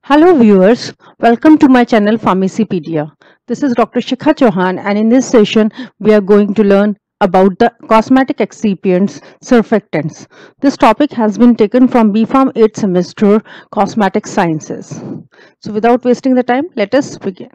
Hello viewers, welcome to my channel Pharmacypedia. This is Dr. Shikha Chauhan and in this session we are going to learn about the cosmetic excipients surfactants. This topic has been taken from BPharm 8th semester Cosmetic Sciences. So without wasting the time, let us begin.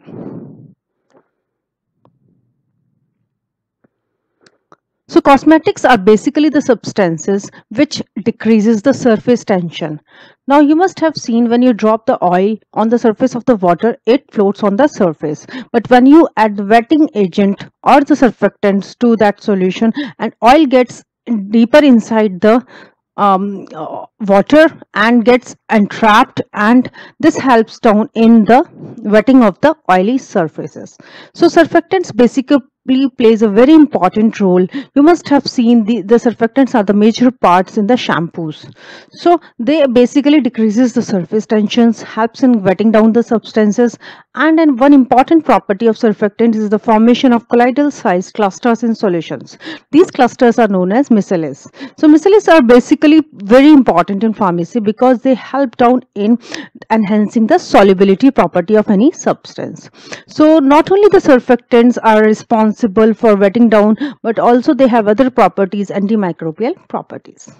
So cosmetics are basically the substances which decreases the surface tension. Now you must have seen when you drop the oil on the surface of the water, it floats on the surface. But when you add the wetting agent or the surfactants to that solution and oil gets deeper inside the water and gets entrapped, and this helps down in the wetting of the oily surfaces. So surfactants basically plays a very important role. You must have seen the surfactants are the major parts in the shampoos. So they basically decreases the surface tensions, helps in wetting down the substances, and then one important property of surfactants is the formation of colloidal sized clusters in solutions. These clusters are known as micelles. So micelles are basically very important in pharmacy because they help down in enhancing the solubility property of any substance. So not only the surfactants are responsible for wetting down, but also they have other properties, antimicrobial properties.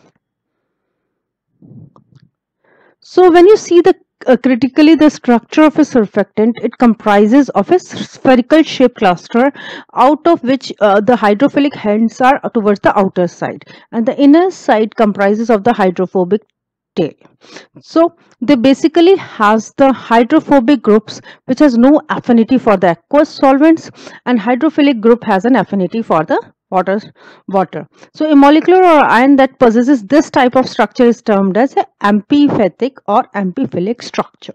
So when you see the critically the structure of a surfactant, it comprises of a spherical shaped cluster out of which the hydrophilic ends are towards the outer side, and the inner side comprises of the hydrophobic tail. So they basically has the hydrophobic groups which has no affinity for the aqueous solvents, and hydrophilic group has an affinity for the water. So a molecular or ion that possesses this type of structure is termed as a amphipathic or amphiphilic structure.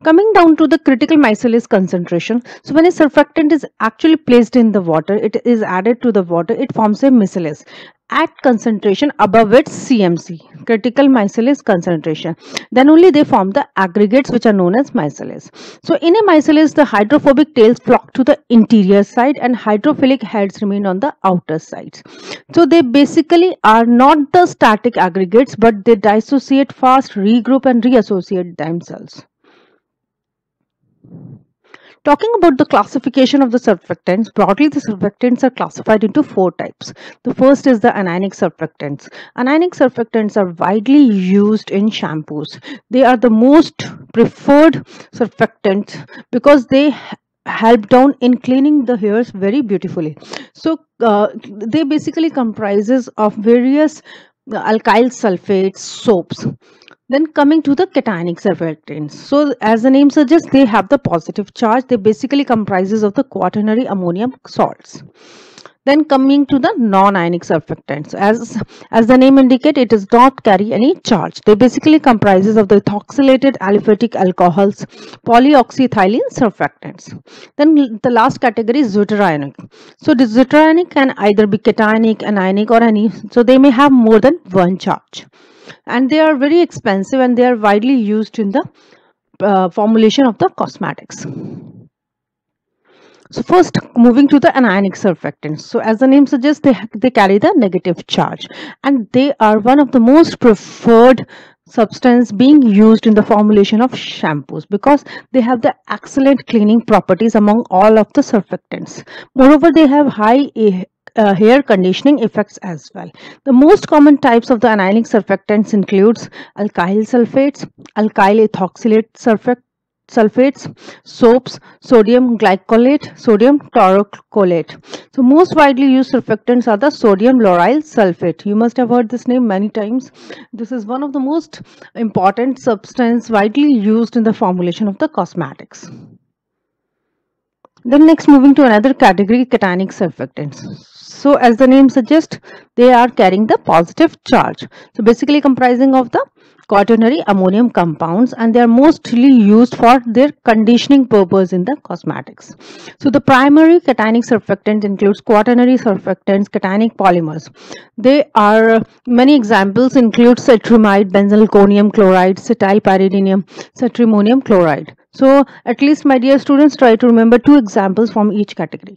Coming down to the critical micelles concentration, so when a surfactant is actually placed in the water, it is added to the water, it forms a micelles at concentration above its CMC, critical micelles concentration. Then only they form the aggregates which are known as micelles. So in a micelles, the hydrophobic tails flock to the interior side and hydrophilic heads remain on the outer sides. So they basically are not the static aggregates, but they dissociate fast, regroup and reassociate themselves. Talking about the classification of the surfactants, broadly the surfactants are classified into four types. The first is the anionic surfactants. Anionic surfactants are widely used in shampoos. They are the most preferred surfactants because they help down in cleaning the hairs very beautifully. So they basically comprises of various alkyl sulfates, soaps. Then coming to the cationic surfactants. So as the name suggests, they have the positive charge. They basically comprises of the quaternary ammonium salts. Then coming to the non-ionic surfactants. As the name indicates, it does not carry any charge. They basically comprises of the ethoxylated aliphatic alcohols, polyoxyethylene surfactants. Then the last category is deuterionic. So the deuterionic can either be cationic, anionic or any. So they may have more than one charge. And they are very expensive and they are widely used in the formulation of the cosmetics. So first moving to the anionic surfactants. So as the name suggests, they carry the negative charge and they are one of the most preferred substance being used in the formulation of shampoos because they have the excellent cleaning properties among all of the surfactants. Moreover, they have high hair conditioning effects as well. The most common types of the anionic surfactants includes alkyl sulfates, alkyl ethoxylate sulfates, soaps, sodium glycolate, sodium chlorocholate. So most widely used surfactants are the sodium lauryl sulfate. You must have heard this name many times. This is one of the most important substance widely used in the formulation of the cosmetics. Then next moving to another category, cationic surfactants. So as the name suggests, they are carrying the positive charge. So basically comprising of the quaternary ammonium compounds, and they are mostly used for their conditioning purpose in the cosmetics. So the primary cationic surfactants includes quaternary surfactants, cationic polymers. They are many examples include cetrimide, benzalkonium chloride, cetylpyridinium, cetrimonium chloride. So at least my dear students, try to remember two examples from each category.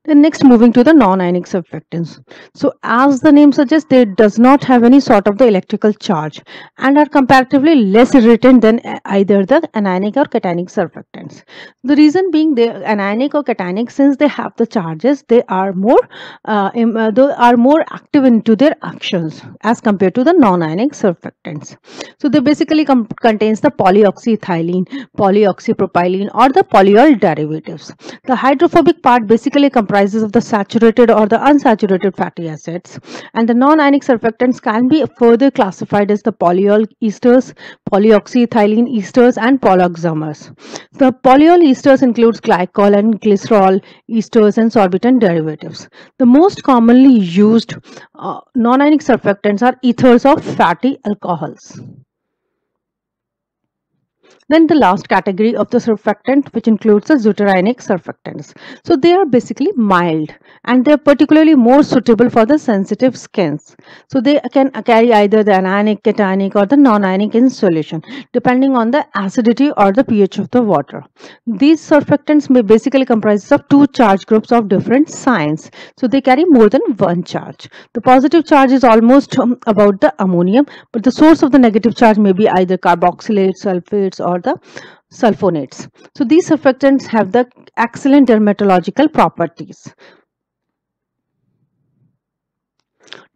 Then next, moving to the non-ionic surfactants. So as the name suggests, they does not have any sort of the electrical charge and are comparatively less irritant than either the anionic or cationic surfactants. The reason being, they anionic or cationic, since they have the charges, they are more active into their actions as compared to the non-ionic surfactants. So they basically contains the polyoxyethylene, polyoxypropylene, or the polyol derivatives. The hydrophobic part basically comprises of the saturated or the unsaturated fatty acids, and the non-ionic surfactants can be further classified as the polyol esters, polyoxyethylene esters, and polyoxamers. The polyol esters includes glycol and glycerol esters and sorbitant derivatives. The most commonly used non-ionic surfactants are ethers of fatty alcohols. Then the last category of the surfactant, which includes the deuterionic surfactants. So they are basically mild and they are particularly more suitable for the sensitive skins. So they can carry either the anionic, cationic, or the non-ionic in solution, depending on the acidity or the pH of the water. These surfactants may basically comprise of two charge groups of different signs. So they carry more than one charge. The positive charge is almost about the ammonium, but the source of the negative charge may be either carboxylates, sulfates, or the sulfonates. So these surfactants have the excellent dermatological properties.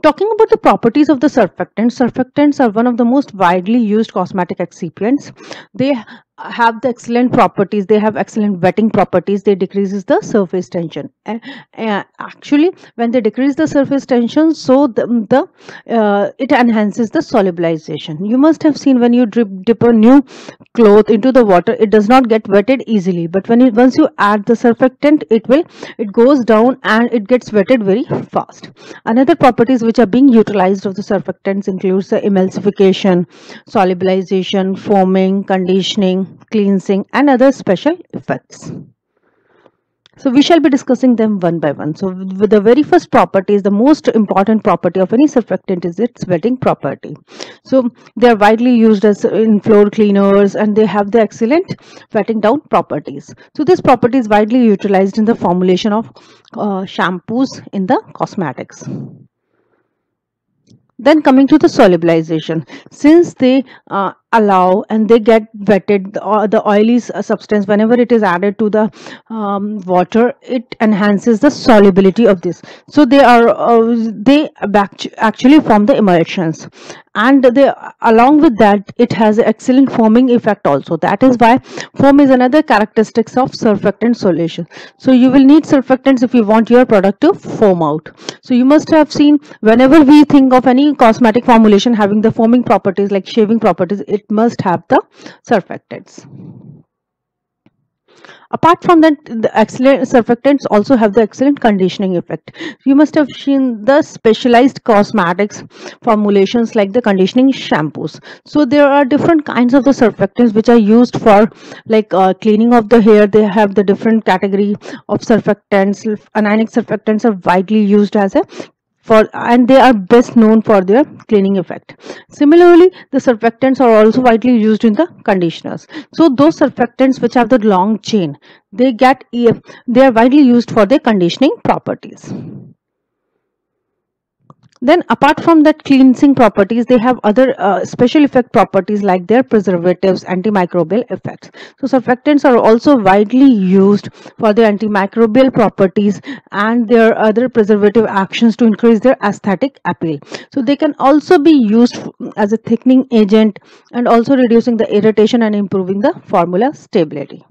Talking about the properties of the surfactants, surfactants are one of the most widely used cosmetic excipients. They have the excellent properties. They have excellent wetting properties. They decreases the surface tension. Actually, when they decrease the surface tension, so it enhances the solubilization. You must have seen when you dip a new cloth into the water, it does not get wetted easily. But once you add the surfactant, it goes down and it gets wetted very fast. Another properties which are being utilized of the surfactants includes the emulsification, solubilization, foaming, conditioning, cleansing, and other special effects. So we shall be discussing them one by one. So with the very first property is the most important property of any surfactant is its wetting property. So they are widely used as in floor cleaners and they have the excellent wetting down properties. So this property is widely utilized in the formulation of shampoos in the cosmetics. Then coming to the solubilization, since they allow and they get wetted, the oily substance, whenever it is added to the water, it enhances the solubility of this. So they actually form the emulsions, and along with that it has an excellent foaming effect also. That is why foam is another characteristics of surfactant solution. So you will need surfactants if you want your product to foam out. So you must have seen whenever we think of any cosmetic formulation having the foaming properties like shaving properties, it must have the surfactants. Apart from that, the excellent surfactants also have the excellent conditioning effect. You must have seen the specialized cosmetics formulations like the conditioning shampoos. So there are different kinds of the surfactants which are used for like cleaning of the hair. They have the different category of surfactants. Anionic surfactants are widely used as a and they are best known for their cleaning effect. Similarly, the surfactants are also widely used in the conditioners. So those surfactants which have the long chain, they are widely used for their conditioning properties. Then apart from that cleansing properties, they have other special effect properties like their preservatives, antimicrobial effects. So surfactants are also widely used for their antimicrobial properties and their other preservative actions to increase their aesthetic appeal. So they can also be used as a thickening agent and also reducing the irritation and improving the formula stability.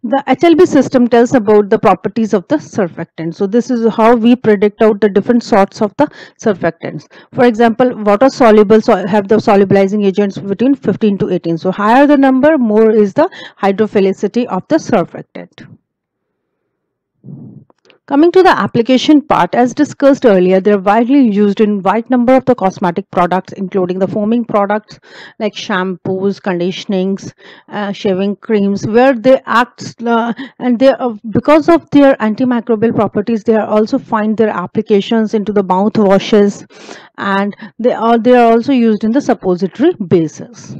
The HLB system tells about the properties of the surfactant. So this is how we predict out the different sorts of the surfactants. For example, water soluble have the solubilizing agents between 15 to 18. So higher the number, more is the hydrophilicity of the surfactant. Coming to the application part, as discussed earlier, they are widely used in wide number of the cosmetic products, including the foaming products like shampoos, conditionings, shaving creams, where they act and they because of their antimicrobial properties, they are also find their applications into the mouthwashes, and they are also used in the suppository bases.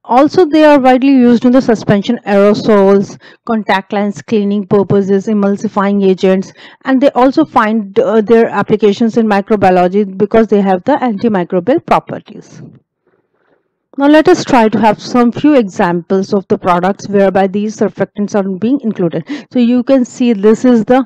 Also, they are widely used in the suspension aerosols, contact lens cleaning purposes, emulsifying agents, and they also find their applications in microbiology because they have the antimicrobial properties. Now let us try to have some few examples of the products whereby these surfactants are being included. So you can see this is the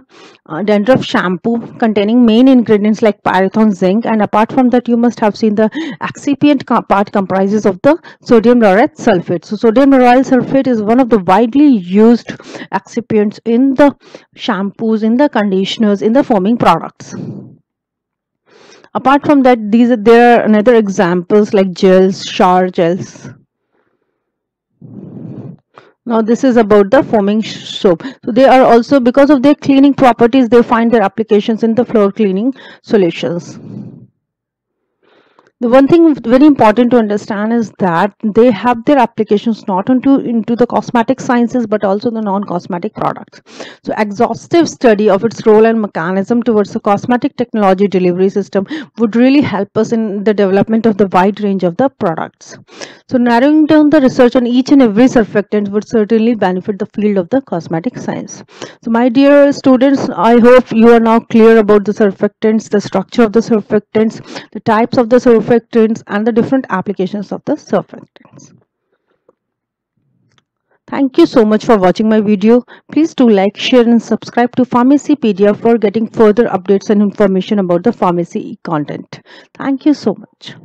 dandruff shampoo containing main ingredients like pyrethon zinc, and apart from that you must have seen the excipient part comprises of the sodium lauryl sulfate. So sodium lauryl sulfate is one of the widely used excipients in the shampoos, in the conditioners, in the foaming products. Apart from that, there are another examples like gels, shower gels. Now this is about the foaming soap. So they are also, because of their cleaning properties, they find their applications in the floor cleaning solutions. The one thing very important to understand is that they have their applications not into the cosmetic sciences but also the non-cosmetic products. So exhaustive study of its role and mechanism towards the cosmetic technology delivery system would really help us in the development of the wide range of the products. So narrowing down the research on each and every surfactant would certainly benefit the field of the cosmetic science. So my dear students, I hope you are now clear about the surfactants, the structure of the surfactants, the types of the surfactants, and the different applications of the surfactants. Thank you so much for watching my video. Please do like, share and subscribe to Pharmacypedia for getting further updates and information about the pharmacy content. Thank you so much.